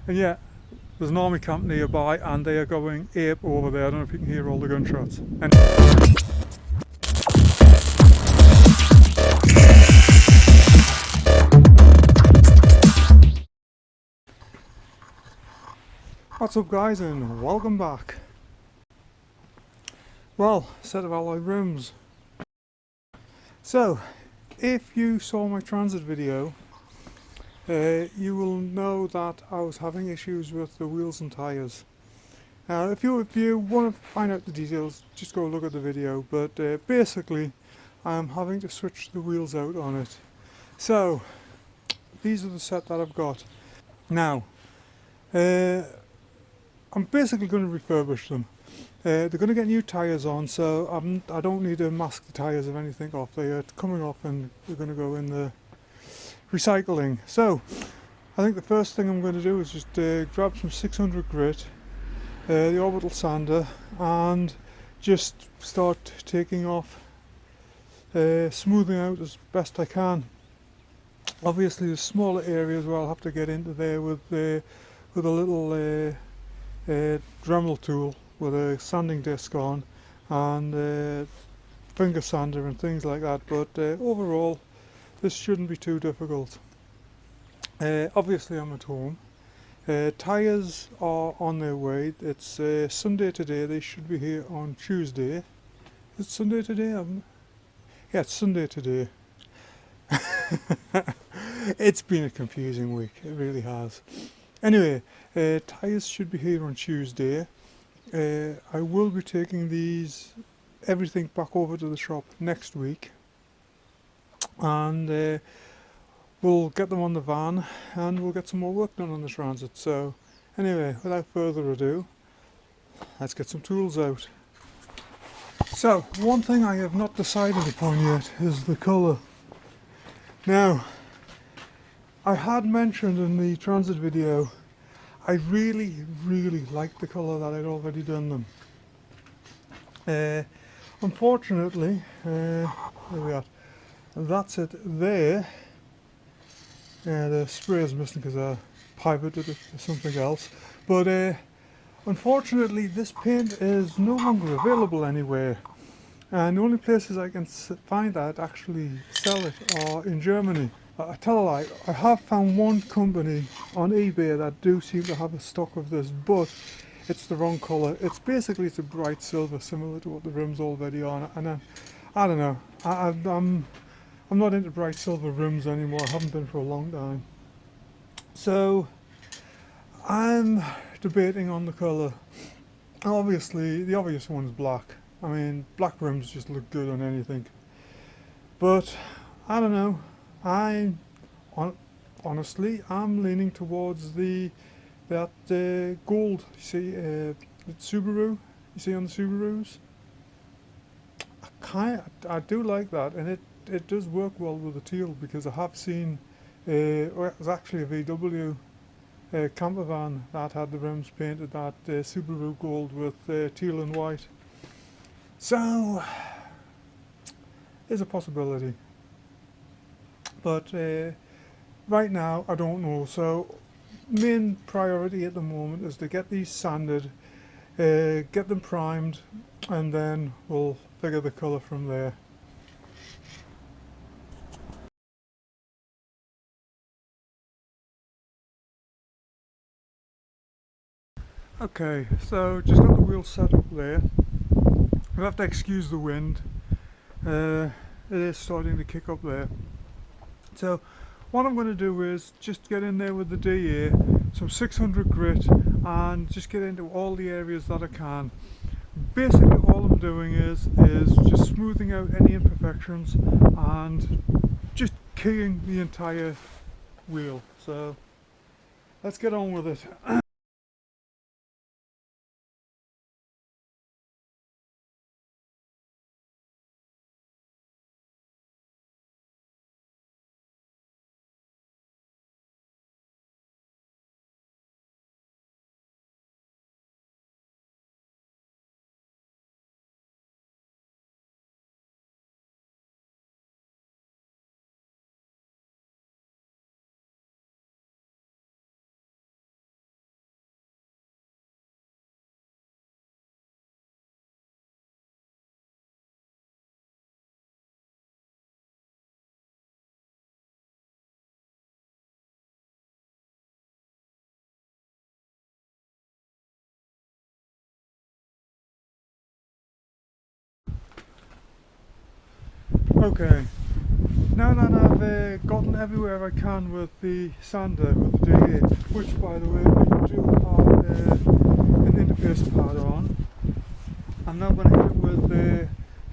And yet there's an army camp nearby and they are going ape over there. I don't know if you can hear all the gunshots. And what's up guys, and welcome back. Well, set of alloy rims. So, if you saw my transit video, you will know that I was having issues with the wheels and tyres. Now, if you want to find out the details, just go look at the video, but basically I'm having to switch the wheels out on it. So, these are the set that I've got. Now, I'm basically going to refurbish them. They're going to get new tyres on, so I don't need to mask the tyres of anything off. They are coming off and they're going to go in the recycling. So I think the first thing I'm going to do is just grab some 600 grit, the orbital sander, and just start taking off, smoothing out as best I can. Obviously there's smaller areas where I'll have to get into there with a little Dremel tool with a sanding disc on and finger sander and things like that, but overall this shouldn't be too difficult. Obviously I'm at home. Tyres are on their way. It's Sunday today. They should be here on Tuesday. Is it Sunday today? Yeah, it's Sunday today. It's been a confusing week, it really has. Anyway, tyres should be here on Tuesday. I will be taking everything back over to the shop next week, and we'll get them on the van and we'll get some more work done on the transit. So anyway, without further ado, let's get some tools out. So one thing I have not decided upon yet is the colour. Now, I had mentioned in the transit video I really like the colour that I'd already done them. Unfortunately, there we are. That's it there. The spray is missing because I pivoted it to something else. But unfortunately this paint is no longer available anywhere. And the only places I can find that actually sell it are in Germany. I tell a lie, I have found one company on eBay that do seem to have a stock of this, but it's the wrong colour. It's a bright silver, similar to what the rims already are, and I don't know. I'm not into bright silver rims anymore. I haven't been for a long time. So I'm debating on the colour. Obviously, the obvious one is black. I mean, black rims just look good on anything. But I don't know. Honestly, I'm leaning towards that gold. You see, the Subaru. You see on the Subarus. I do like that, and it does work well with the teal, because I have seen. Well, it was actually a VW camper van that had the rims painted that Subaru gold with teal and white. So, there's a possibility. But right now, I don't know. So, main priority at the moment is to get these sanded, get them primed, and then we'll figure the colour from there. Okay, so just got the wheels set up there. You'll have to excuse the wind. It is starting to kick up there. So what I'm going to do is just get in there with the DA, some 600 grit, and just get into all the areas that I can. Basically all I'm doing is just smoothing out any imperfections and just keying the entire wheel. So let's get on with it. Okay, now that I've gotten everywhere I can with the sander, with the D8, which by the way we do have an interface pad on, I'm now going to hit it with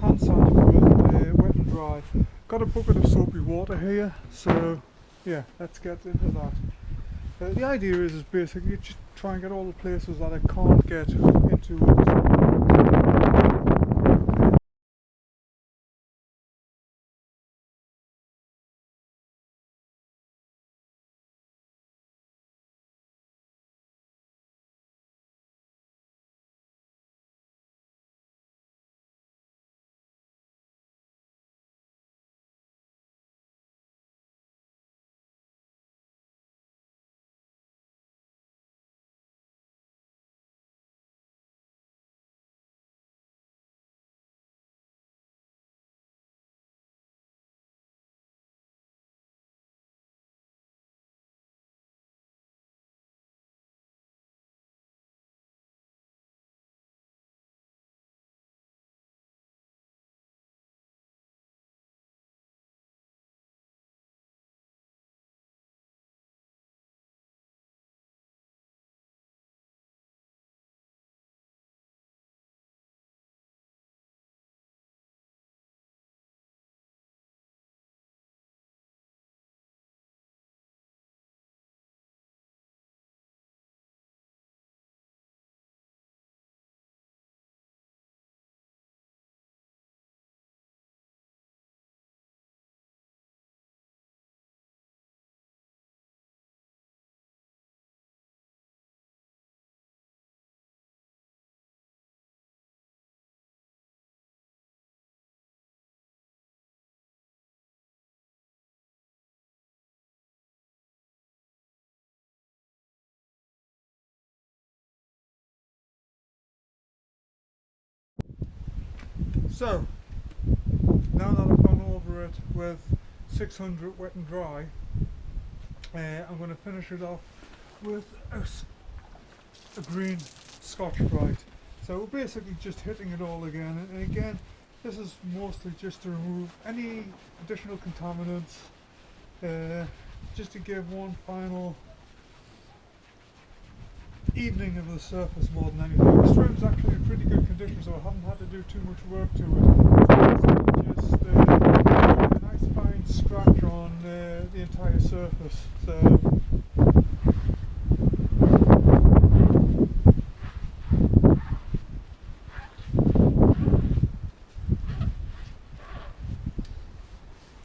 hand sander with wet and dry. Got a bucket of soapy water here, so yeah, let's get into that. The idea is basically just try and get all the places that I can't get into with the sander. So, now that I've gone over it with 600 wet and dry, I'm going to finish it off with a green Scotch-Brite. So we're basically just hitting it all again, and again this is mostly just to remove any additional contaminants, just to give one final evening of the surface more than anything. This room's actually in pretty good condition, so I haven't had to do too much work to it. Just a nice fine scratch on the entire surface. So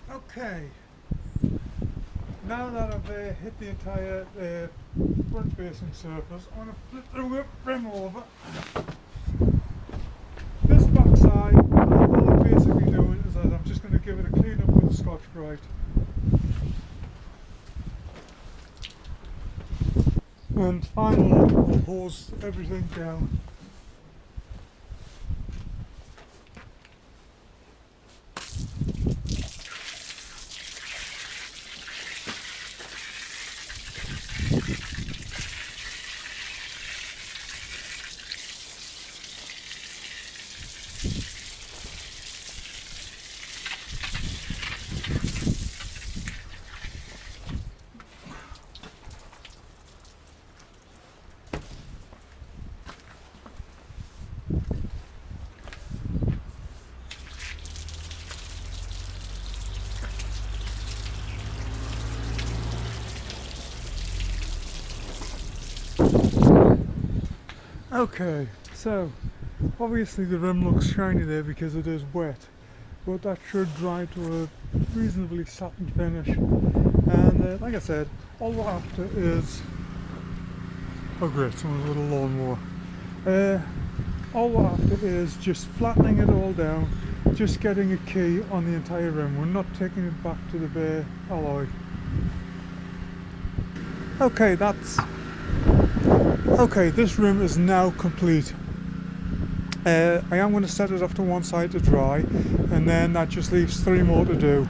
okay, now that I've hit the entire front facing surface, I'm going to flip the rim over. This back side, all I'm basically doing is that I'm just going to give it a clean up with the Scotch-Brite. And finally, I'll hose everything down. Okay, so obviously the rim looks shiny there because it is wet, but that should dry to a reasonably satin finish. And like I said, all we're after is, oh great, someone's with a lawnmower. All we're after is just flattening it all down, just getting a key on the entire rim. We're not taking it back to the bare alloy. Okay, this rim is now complete. I am going to set it off to one side to dry, and then that just leaves 3 more to do.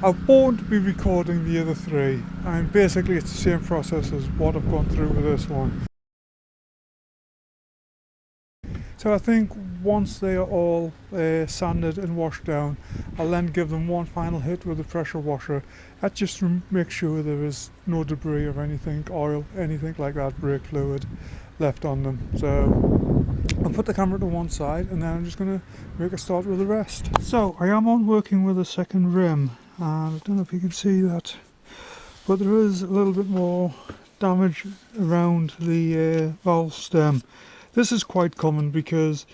I won't be recording the other 3, and basically it's the same process as what I've gone through with this one. So I think once they are all sanded and washed down, I'll then give them one final hit with the pressure washer. That just makes sure there is no debris or anything, oil, anything like that, brake fluid left on them. So I'll put the camera to one side and then I'm just going to make a start with the rest. So I am on working with a second rim, and I don't know if you can see that, but there is a little bit more damage around the valve stem. This is quite common because,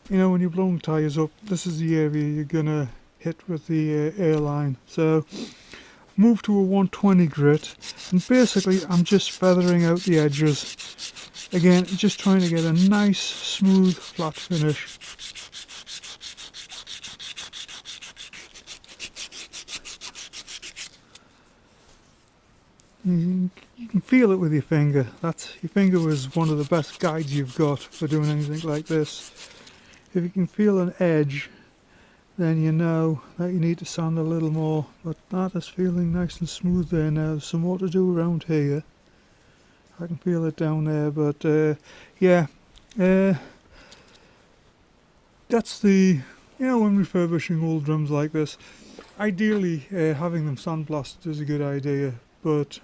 you know, when you're blowing tyres up, this is the area you're going to hit with the airline. So move to a 120 grit, and basically I'm just feathering out the edges. Again, just trying to get a nice, smooth, flat finish. You can feel it with your finger. Your finger is one of the best guides you've got for doing anything like this. If you can feel an edge, then you know that you need to sand a little more. But that is feeling nice and smooth there now. There's some more to do around here. I can feel it down there, but yeah, that's the, you know, when refurbishing old drums like this, ideally having them sandblasted is a good idea, but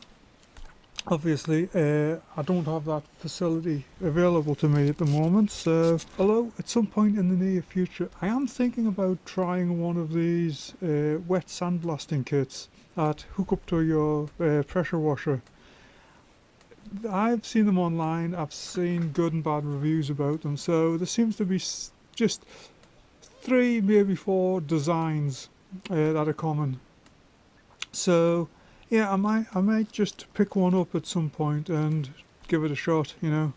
obviously I don't have that facility available to me at the moment. So although at some point in the near future I am thinking about trying one of these wet sandblasting kits that hook up to your pressure washer. I've seen them online, I've seen good and bad reviews about them, so there seems to be just 3, maybe 4 designs that are common. So yeah, I might just pick one up at some point and give it a shot, you know.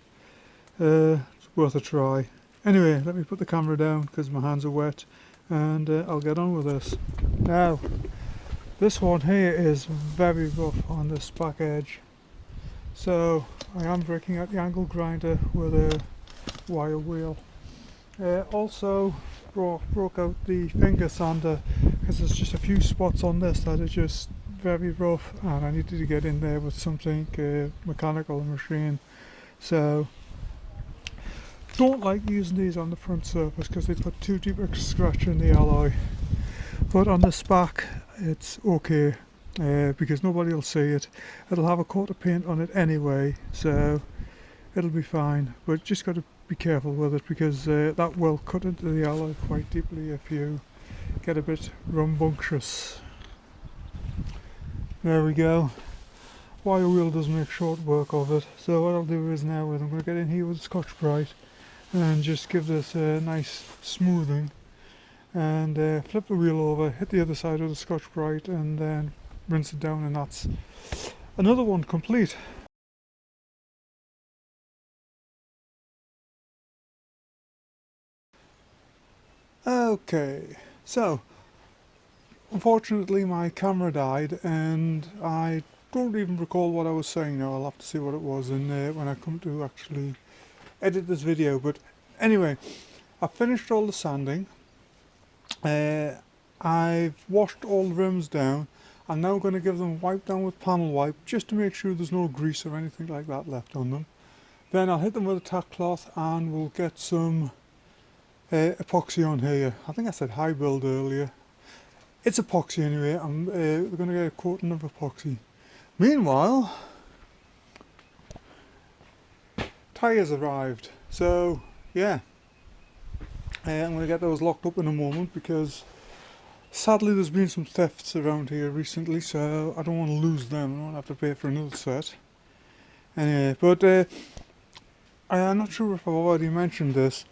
It's worth a try. Anyway, let me put the camera down because my hands are wet, and I'll get on with this. Now, this one here is very rough on this back edge. So I am breaking out the angle grinder with a wire wheel. Also broke out the finger sander because there's just a few spots on this that are just very rough, and I needed to get in there with something mechanical machine. So don't like using these on the front surface because they put too deep a scratch in the alloy. But on this back it's okay. Because nobody will see it. It'll have a coat of paint on it anyway, so it'll be fine, but just got to be careful with it because that will cut into the alloy quite deeply if you get a bit rambunctious. There we go. Wire wheel does make short work of it, so what I'll do is now I'm going to get in here with Scotch-Brite and just give this a nice smoothing, and flip the wheel over, hit the other side of the Scotch-Brite, and then rinse it down, and that's another one complete. Okay, so unfortunately my camera died and I don't even recall what I was saying now. I'll have to see what it was when I come to actually edit this video. But anyway, I finished all the sanding. I've washed all the rims down. I'm now going to give them a wipe down with panel wipe just to make sure there's no grease or anything like that left on them. Then I'll hit them with a tack cloth and we'll get some epoxy on here. I think I said high build earlier. It's epoxy anyway. We're going to get a coating of epoxy. Meanwhile, tyres arrived. So yeah, I'm going to get those locked up in a moment because sadly there's been some thefts around here recently, so I don't want to lose them. I don't have to pay for another set. Anyway, but I'm not sure if I've already mentioned this.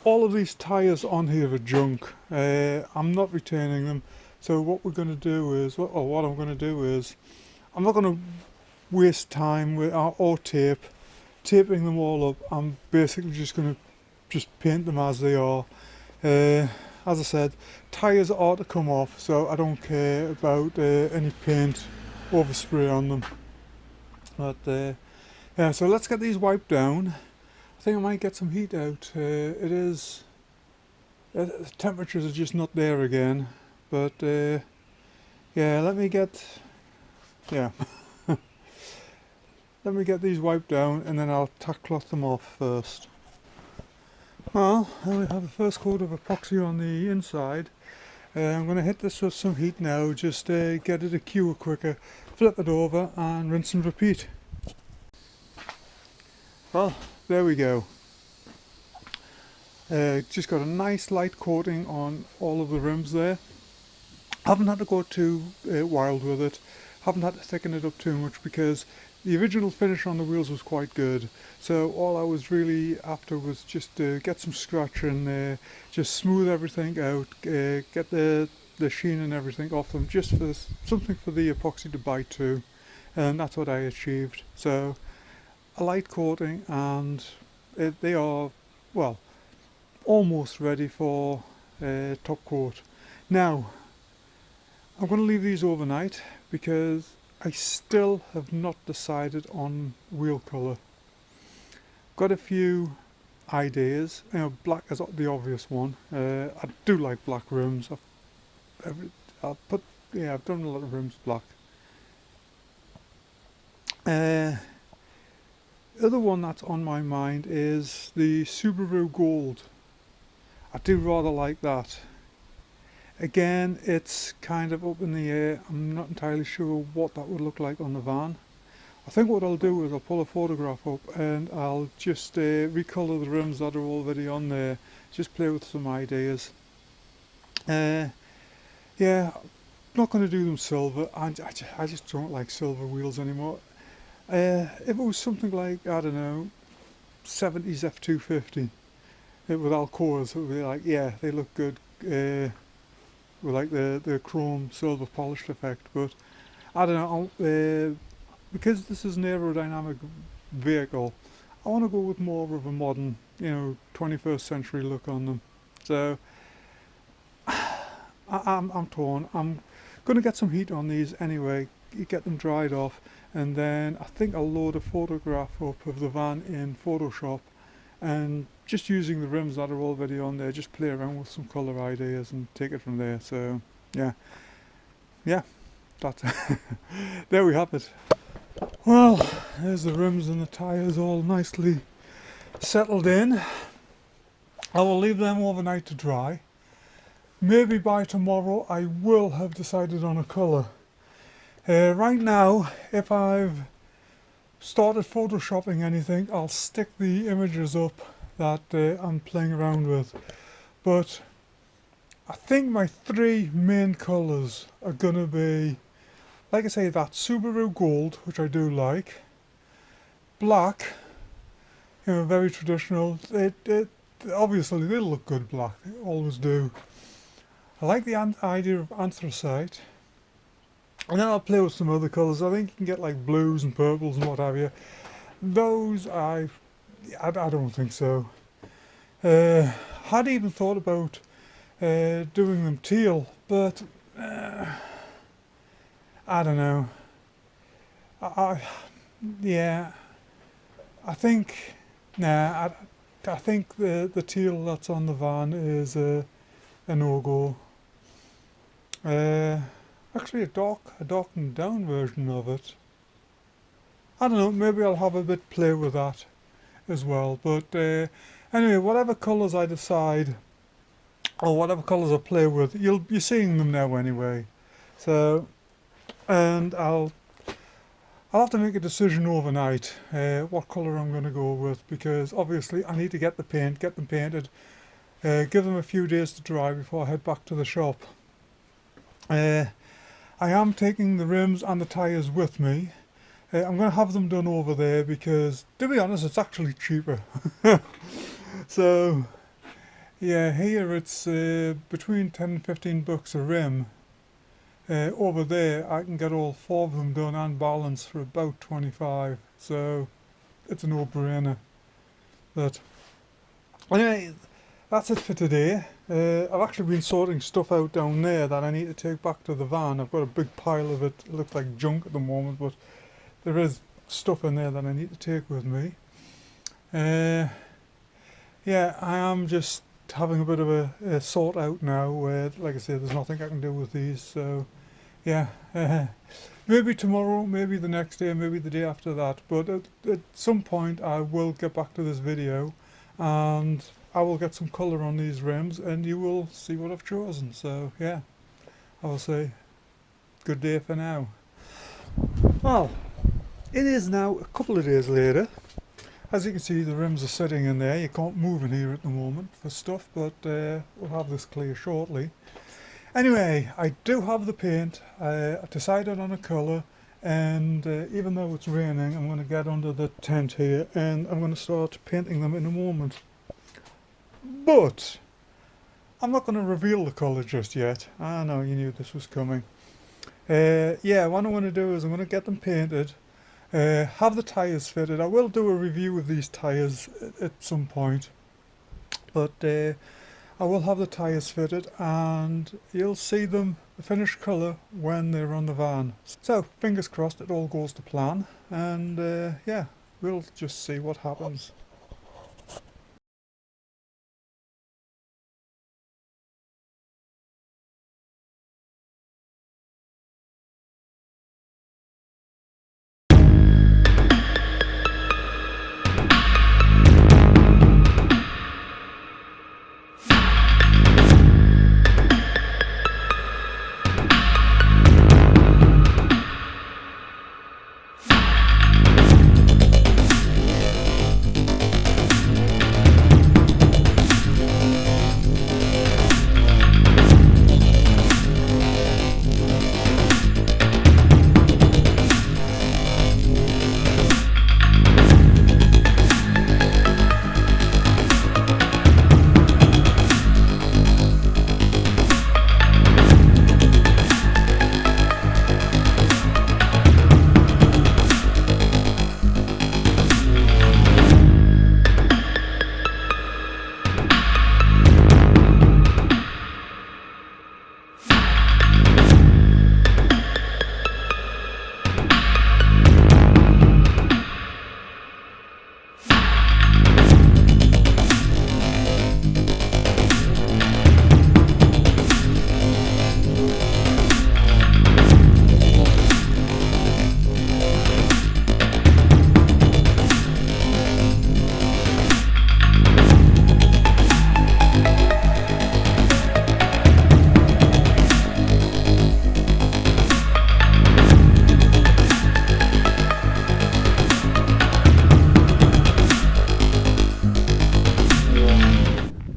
All of these tyres on here are junk. I'm not retaining them. So what we're going to do is, what I'm going to do is, I'm not going to waste time with or taping them all up. I'm basically just going to paint them as they are. As I said, tyres are to come off, so I don't care about any paint overspray on them. But yeah, so let's get these wiped down. I think I might get some heat out. The temperatures are just not there again. But yeah, let me get let me get these wiped down and then I'll tack cloth them off first. Well, I only have the first coat of epoxy on the inside. I'm going to hit this with some heat now, just get it to cure quicker, flip it over and rinse and repeat. Well, there we go. Just got a nice light coating on all of the rims there. Haven't had to go too wild with it, haven't had to thicken it up too much because the original finish on the wheels was quite good. So all I was really after was just to get some scratch in there, just smooth everything out, get the sheen and everything off them, just for something for the epoxy to bite to, and that's what I achieved. So a light coating and they are, well, almost ready for top coat. Now I'm going to leave these overnight because I still have not decided on wheel colour. Got a few ideas. Black is the obvious one. I do like black rims. I've done a lot of rims black. The other one that's on my mind is the Subaru Gold. I do rather like that. Again, it's kind of up in the air. I'm not entirely sure what that would look like on the van. I think what I'll do is I'll pull a photograph up and I'll just recolour the rims that are already on there. Just play with some ideas. Yeah, not going to do them silver. I just don't like silver wheels anymore. If it was something like, I don't know, 70s F250 with Alcoas, it would be like, yeah, they look good. With like the chrome silver polished effect, but I don't know, because this is an aerodynamic vehicle, I want to go with more of a modern, 21st century look on them. So I'm torn. I'm going to get some heat on these anyway, get them dried off, and then I think I'll load a photograph up of the van in Photoshop and just using the rims that are already on there, just play around with some colour ideas and take it from there. So yeah, that's there we have it. Well, there's the rims and the tyres all nicely settled in. I will leave them overnight to dry. Maybe by tomorrow I will have decided on a colour. Right now, if I've started photoshopping anything, I'll stick the images up that I'm playing around with. But I think my three main colours are going to be, like I say, that Subaru Gold, which I do like, black, very traditional. Obviously they look good black, they always do. I like the idea of anthracite. And then I'll play with some other colours. I think you can get like blues and purples and what have you. Those I don't think so. Had even thought about doing them teal, but I don't know. Yeah, I think I think the teal that's on the van is a no-go. Actually, a darkened down version of it. I don't know, maybe I'll have a bit play with that as well. But anyway, whatever colours I decide, or whatever colours I play with, you're seeing them now anyway. So, and I'll have to make a decision overnight what colour I'm going to go with, because obviously I need to get them painted, give them a few days to dry before I head back to the shop. I am taking the rims and the tyres with me. I'm going to have them done over there because, to be honest, it's actually cheaper. So, yeah, here it's between 10 and 15 bucks a rim. Over there I can get all four of them done and balanced for about 25. So, it's a no-brainer. But, anyway, that's it for today. I've actually been sorting stuff out down there that I need to take back to the van. I've got a big pile of it. It looks like junk at the moment, but there is stuff in there that I need to take with me. Yeah, I am just having a bit of a sort out now where, like I said, there's nothing I can do with these. So, yeah, maybe tomorrow, maybe the next day, maybe the day after that. But at some point I will get back to this video and I will get some colour on these rims and you will see what I've chosen. So yeah, I will say good day for now. Well, it is now a couple of days later. As you can see, the rims are sitting in there. You can't move in here at the moment for stuff, but we'll have this clear shortly. Anyway, I do have the paint. I decided on a colour, and even though it's raining, I'm going to get under the tent here and I'm going to start painting them in a moment. But I'm not going to reveal the colour just yet. I know you knew this was coming. Yeah, what I'm going to do is I'm going to get them painted, have the tyres fitted. I will do a review of these tyres at some point, but I will have the tyres fitted and you'll see them, the finished colour, when they're on the van. So fingers crossed it all goes to plan, and yeah, we'll just see what happens.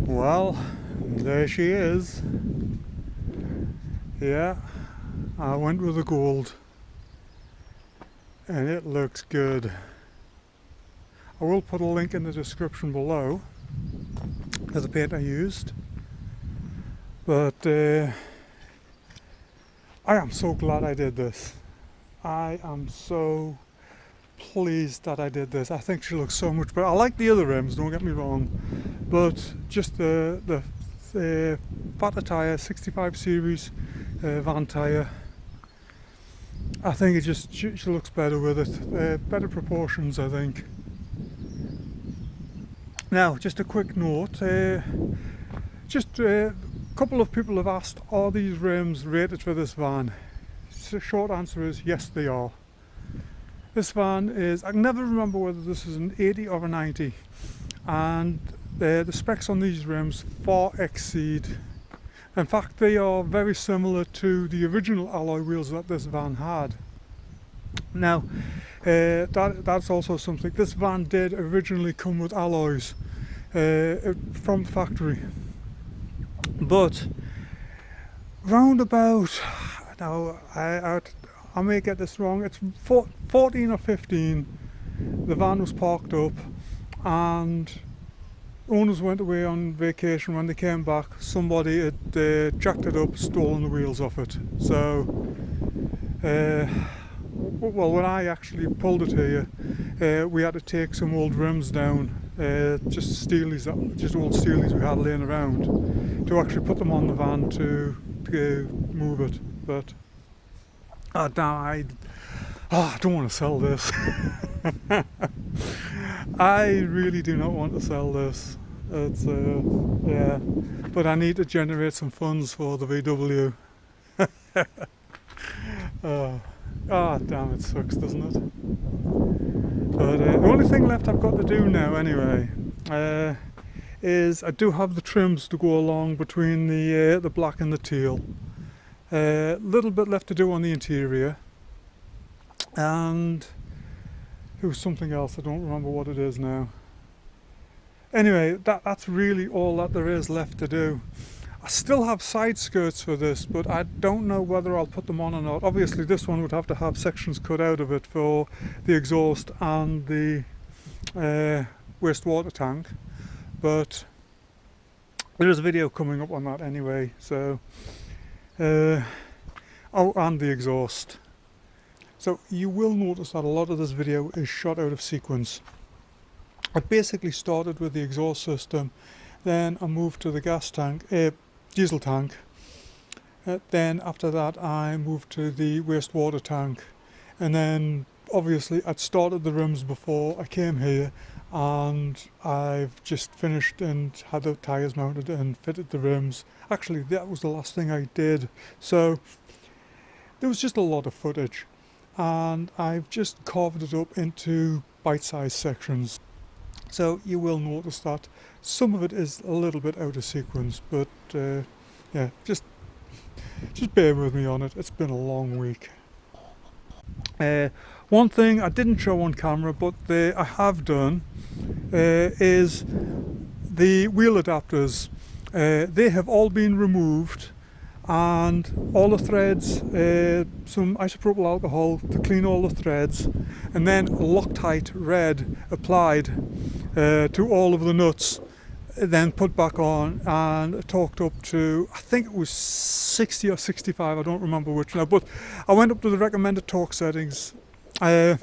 Well, there she is. Yeah, I went with the gold and it looks good. I will put a link in the description below to the paint I used, but I am so glad I did this. I am so pleased that I did this. I think she looks so much better. I like the other rims, don't get me wrong, but just the fatter tyre, 65 series van tyre, I think it just she looks better with it. Better proportions, I think. Now, just a quick note. Just a couple of people have asked, are these rims rated for this van? So short answer is yes, they are. This van is, I can never remember whether this is an 80 or a 90, and the specs on these rims far exceed. In fact, they are very similar to the original alloy wheels that this van had. Now, that's also something. This van did originally come with alloys from the factory, but round about, now I may get this wrong, it's 14 or 15, the van was parked up and owners went away on vacation. When they came back, somebody had jacked it up, stolen the wheels off it. So, well, when I actually pulled it here, we had to take some old rims down, just Steelies, just old Steelies we had laying around, to actually put them on the van to move it. But I don't want to sell this. I really do not want to sell this. It's yeah, but I need to generate some funds for the VW. Damn, it sucks, doesn't it? But the only thing left I've got to do now, anyway, is I do have the trims to go along between the black and the teal. A little bit left to do on the interior, and there was something else, I don't remember what it is now. Anyway, that's really all that there is left to do. I still have side skirts for this, but I don't know whether I'll put them on or not. Obviously this one would have to have sections cut out of it for the exhaust and the wastewater tank, but there is a video coming up on that anyway. So oh, and the exhaust. So you will notice that a lot of this video is shot out of sequence. I basically started with the exhaust system, then I moved to the gas tank, diesel tank. Then after that I moved to the wastewater tank, and then obviously I'd started the rims before I came here, and I've just finished and had the tyres mounted and fitted the rims. Actually that was the last thing I did, so there was just a lot of footage, and I've just carved it up into bite-sized sections. So you will notice that some of it is a little bit out of sequence, but yeah, just bear with me on it. It's been a long week. One thing I didn't show on camera, but I have done, is the wheel adapters. They have all been removed, and all the threads, some isopropyl alcohol to clean all the threads, and then Loctite Red applied to all of the nuts, then put back on and torqued up to, I think it was 60 or 65, I don't remember which now, but I went up to the recommended torque settings. I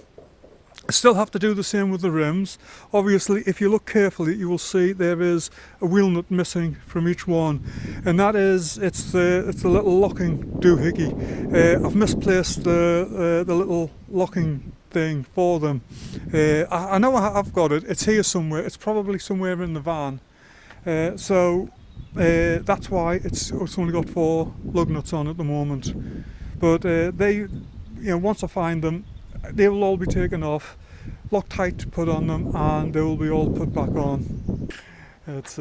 still have to do the same with the rims. Obviously if you look carefully you will see there is a wheel nut missing from each one, and that is, it's the little locking doohickey. I've misplaced the little locking thing for them. I know I've got it, it's here somewhere, it's probably somewhere in the van. So that's why it's only got 4 lug nuts on at the moment. But they, you know, once I find them, they will all be taken off, Loctite put on them, and they will be all put back on. It's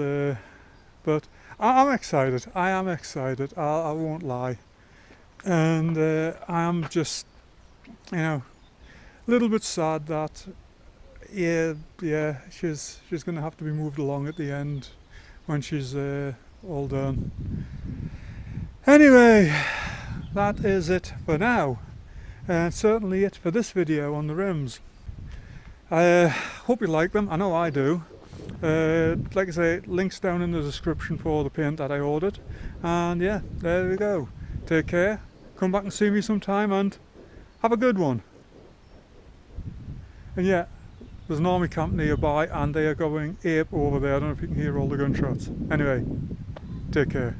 but I'm excited. I am excited. I won't lie, and I am just, you know, a little bit sad that yeah, she's going to have to be moved along at the end when she's all done. Anyway, that is it for now, and certainly it for this video on the rims. I hope you like them. I know I do. Like I say, links down in the description for the paint that I ordered, and yeah, there we go. Take care, come back and see me sometime, and have a good one. And yeah, there's an army camp nearby and they are going ape over there. I don't know if you can hear all the gunshots. Anyway, take care.